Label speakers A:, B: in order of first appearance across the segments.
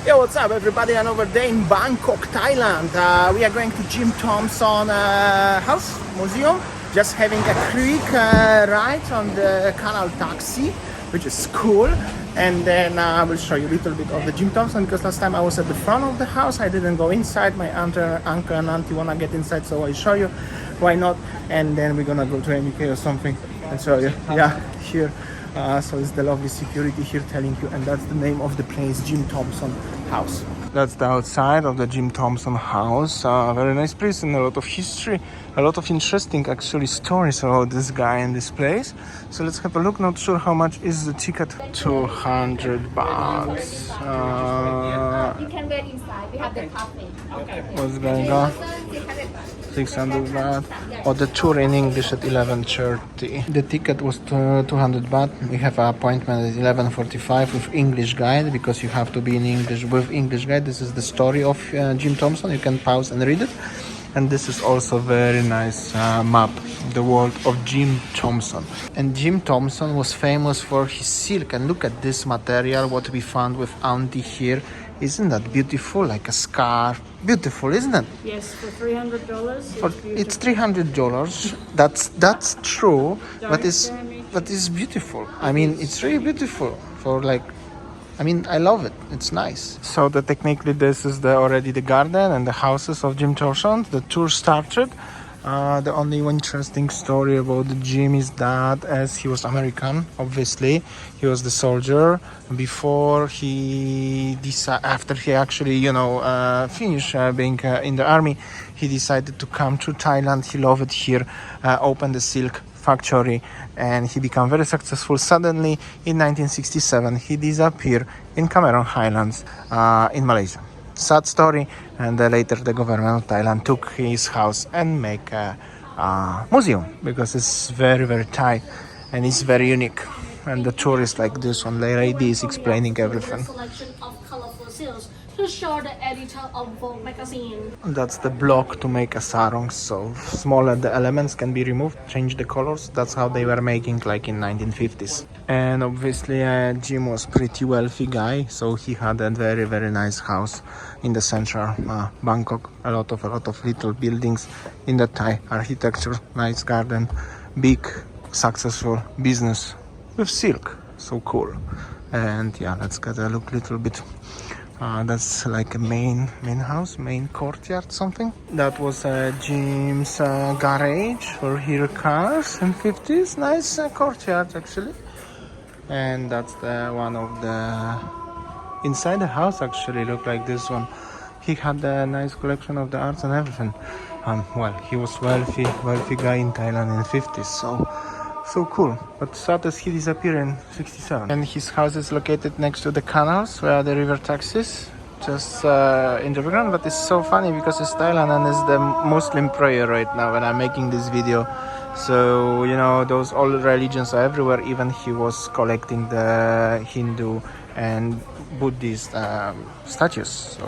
A: Yo, what's up everybody? Another day in Bangkok, Thailand. We are going to Jim Thompson House Museum. Just having a quick ride on the canal taxi, which is cool. And then I will show you a little bit of the Jim Thompson, because last time I was at the front of the house. I didn't go inside. My uncle and auntie wanna get inside, so I'll show you. Why not? And then we're gonna go to MK or something and show you. Yeah, here. So it's the lovely security here telling you, and that's the name of the place, Jim Thompson House. That's the outside of the Jim Thompson House. Very nice place and a lot of history, a lot of interesting actually stories about this guy and this place. So let's have a look. Not sure how much is the ticket. 200 baht.
B: You can wait inside. We have the cafe. Okay.
A: What's going on? 600 baht. Or the tour in English at 11:30. The ticket was 200 baht. We have an appointment at 11:45 with English guide, because you have to be in English with English guide. This is the story of Jim Thompson. You can pause and read it. And this is also very nice map, the world of Jim Thompson. And Jim Thompson was famous for his silk. And look at this material, what we found with Auntie here. Isn't that beautiful? Like a scarf. Beautiful, isn't it?
B: Yes, for $300.
A: It's $300. That's true, but it's beautiful. I mean, it's really beautiful. I love it. It's nice. So technically this is already the garden and the houses of Jim Thompson. The tour started. The only interesting story about Jim is that, as he was American, obviously, he was the soldier. Before after he actually, finished being in the army, he decided to come to Thailand. He loved it here, opened the silk factory, and he became very successful. Suddenly, in 1967, he disappeared in Cameron Highlands, in Malaysia. Sad story. And later the government of Thailand took his house and make a museum, because it's very, very Thai and it's very unique. And the tour is like this one. The lady is explaining everything.
B: Selection of colorful seals to show the editor of Vogue magazine.
A: That's the block to make a sarong. So smaller the elements can be removed, change the colors. That's how they were making, like in 1950s. And obviously Jim was pretty wealthy guy, so he had a very, very nice house in the central Bangkok. A lot of little buildings in the Thai architecture, nice garden, big successful business with silk. So cool. And yeah, let's get a look little bit. That's like a main house, main courtyard, something. That was Jim's garage for his cars in 50s. Nice courtyard actually. And that's the one of the inside the house actually look like this one. He had a nice collection of the arts and everything. He was wealthy guy in Thailand in the 50s. So cool. But sad as he disappeared in 67. And his house is located next to the canals where the river taxis, just in the background. But it's so funny because it's Thailand and it's the Muslim prayer right now when I'm making this video. So, those old religions are everywhere. Even he was collecting the Hindu and Buddhist statues. So,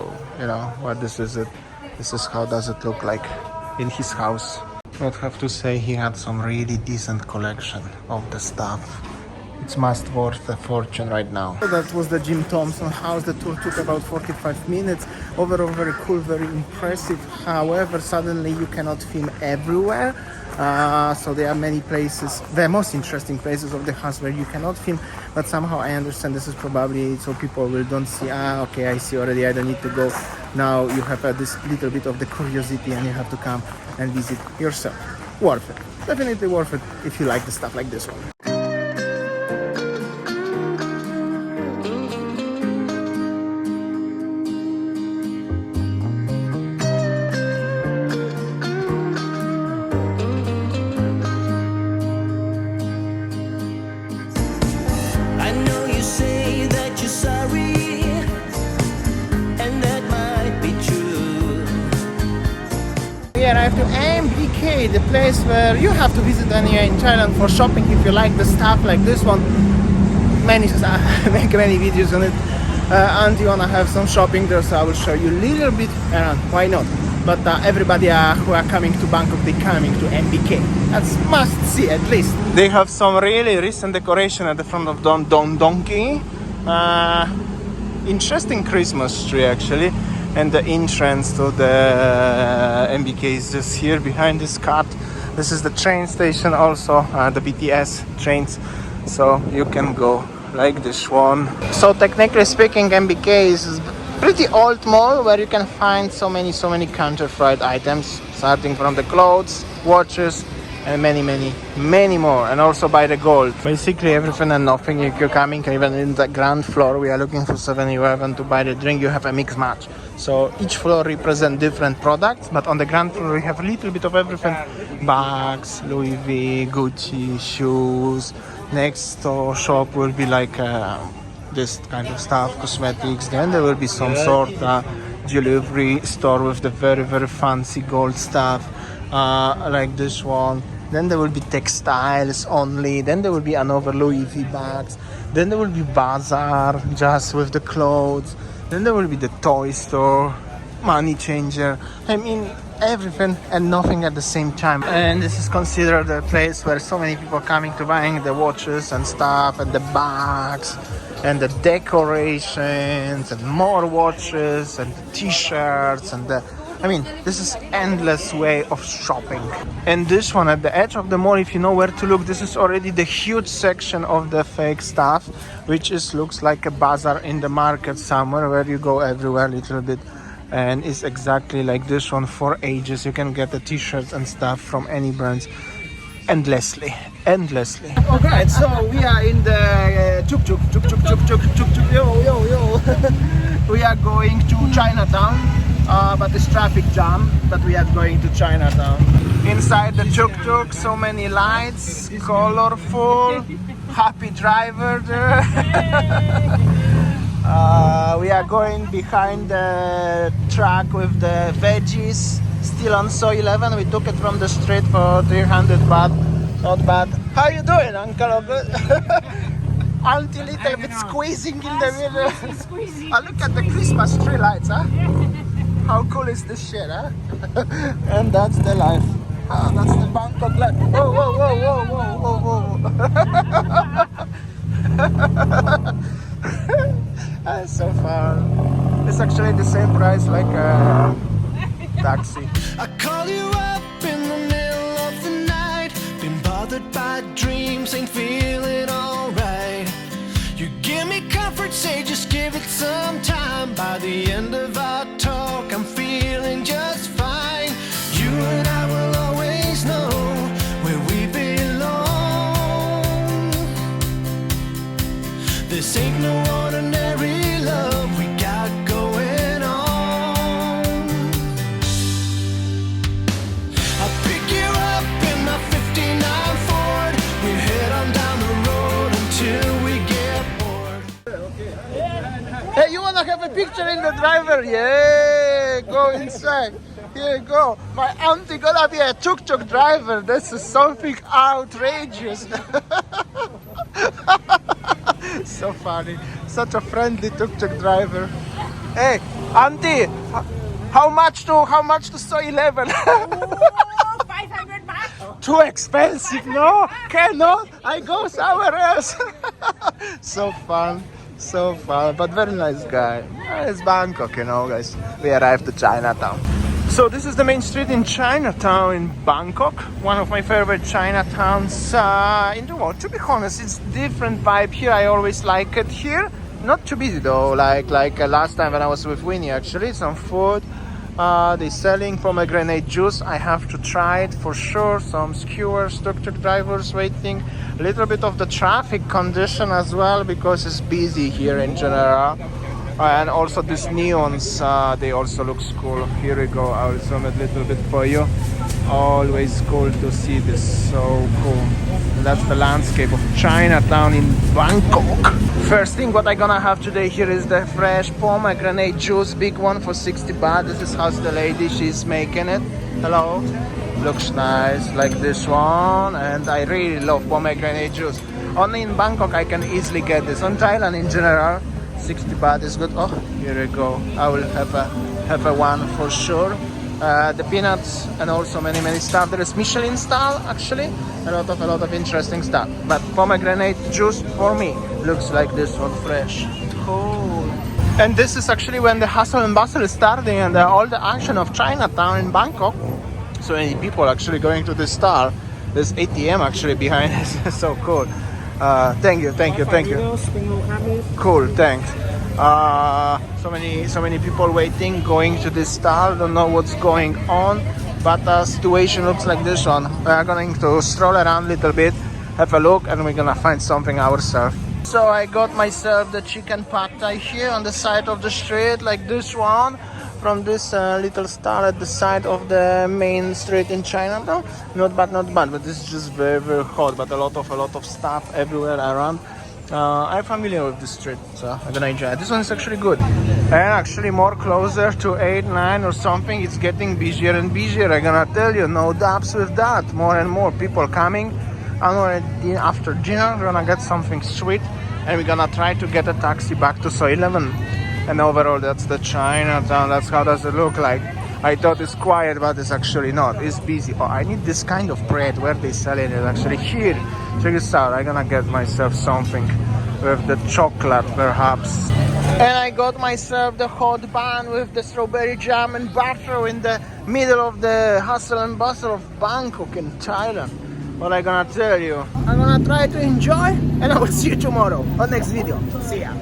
A: what this is it. This is how does it look like in his house. I'd have to say he had some really decent collection of the stuff. It's must worth a fortune right now. So that was the Jim Thompson house. The tour took about 45 minutes. Overall very cool, very impressive. However, suddenly you cannot film everywhere. So there are many places, the most interesting places of the house where you cannot film, but somehow I understand this is probably so people don't see, okay, I see already, I don't need to go. Now you have this little bit of the curiosity and you have to come and visit yourself. Worth it. Definitely worth it if you like the stuff like this one. We arrived to MBK, the place where you have to visit anywhere in Thailand for shopping if you like the stuff like this one. Make many videos on it. Auntie wanna have some shopping there, so I will show you a little bit around. Why not? But everybody who are coming to Bangkok, they coming to MBK. That's must see at least. They have some really recent decoration at the front of Don Donkey. interesting Christmas tree actually, and the entrance to the MBK is just here behind this cart. This is the train station also, the BTS trains, so you can go like this one. So technically speaking, MBK is pretty old mall where you can find so many counterfeit items, starting from the clothes, watches, and many more, and also buy the gold. Basically everything and nothing. If you're coming even in the ground floor, we are looking for 7-Eleven to buy the drink, you have a mix match. So each floor represents different products, but on the ground floor we have a little bit of everything. Bags, Louis V, Gucci, shoes. Next shop will be like this kind of stuff, cosmetics. Then there will be some sort of jewelry store with the very fancy gold stuff, like this one. Then there will be textiles only. Then there will be another Louis V bags. Then there will be bazaar just with the clothes. Then there will be the toy store, money changer. I mean, everything and nothing at the same time. And this is considered a place where so many people are coming to buying the watches and stuff, and the bags and the decorations and more watches and the t-shirts and the, I mean, this is endless way of shopping. And this one at the edge of the mall, if you know where to look, this is already the huge section of the fake stuff, which is looks like a bazaar in the market somewhere where you go everywhere a little bit. And it's exactly like this one for ages. You can get the t-shirts and stuff from any brands endlessly. Okay, so we are in the Tuk Tuk, yo. We are going to Chinatown, but it's traffic jam, but we are going to Chinatown. Inside the Tuk Tuk, so many lights, colorful, happy driver there. We are going behind the truck with the veggies, still on soy 11. We took it from the street for 300 baht. Not bad. How you doing, Uncle? Good. Auntie little bit squeezing in the middle. Oh, look at the Christmas tree lights, huh? How cool is this shit, huh? And that's the life. Ah, that's the Bangkok life. Whoa. That's so fun. It's actually the same price like a taxi.
C: I call you up in the middle of the night. Been bothered by dreams, ain't feeling alright. You give me comfort, say just give it some time. By the end of our talk, I'm feeling just fine. You and I will always know where we belong. This ain't no ordinary love we got going on. I'll pick you up in my 59 Ford. We head on down the road until we get bored.
A: Hey, you wanna have a picture in the driver? Yeah, go inside. Here you go. My auntie gonna be a tuk-tuk driver. This is something outrageous. So funny. Such a friendly tuk-tuk driver. Hey, auntie, how much to soy 11?
B: 500 baht.
A: Too expensive, no? Cannot. I go somewhere else. So fun, but very nice guy. It's Bangkok, you know, guys. We arrived to Chinatown. So this is the main street in Chinatown in Bangkok. One of my favorite Chinatowns in the world. To be honest, it's different vibe here. I always like it here. Not too busy though. Like last time when I was with Winny, actually, some food. They're selling pomegranate juice. I have to try it for sure. Some skewers, tuk-tuk drivers waiting. A little bit of the traffic condition as well because it's busy here in general. And also these neons, they also look cool. Here we go. I will zoom it a little bit for you. Always cool to see this. So cool. And that's the landscape of Chinatown in Bangkok. First thing what I'm gonna have today here is the fresh pomegranate juice, big one for 60 baht. This is how the lady she's making it. Hello. Looks nice, like this one. And I really love pomegranate juice. Only in Bangkok I can easily get this. On Thailand in general, 60 baht is good. Oh, here we go. I will have a one for sure. The peanuts and also many stuff. There is Michelin style actually. A lot of interesting stuff. But pomegranate juice for me looks like this one fresh. Cool. And this is actually when the hustle and bustle is starting and all the action of Chinatown in Bangkok. So many people actually going to this stall. This ATM actually behind us is so cool. Thank you. Cool, thanks. So many people waiting, going to this stall. Don't know what's going on, but the situation looks like this one. We are going to stroll around a little bit, have a look, and we're gonna find something ourselves. So I got myself the chicken pad thai here on the side of the street, like this one, from this little stall at the side of the main street in Chinatown. Not bad, but this is just very, very hot. But a lot of stuff everywhere around. I'm familiar with this street, so I'm gonna enjoy it. This one is actually good. And actually more closer to 8, 9 or something, it's getting busier and busier. I'm gonna tell you, no doubts with that. More and more people coming. And after dinner, we're gonna get something sweet, and we're gonna try to get a taxi back to So 11. And overall, that's the Chinatown. That's how does it look like. I thought it's quiet, but it's actually not. It's busy. Oh, I need this kind of bread. Where they sell it is actually here. Check this out. I'm gonna get myself something with the chocolate, perhaps. And I got myself the hot bun with the strawberry jam and butter in the middle of the hustle and bustle of Bangkok in Thailand. What I'm gonna tell you, I'm gonna try to enjoy, and I will see you tomorrow on next video. See ya.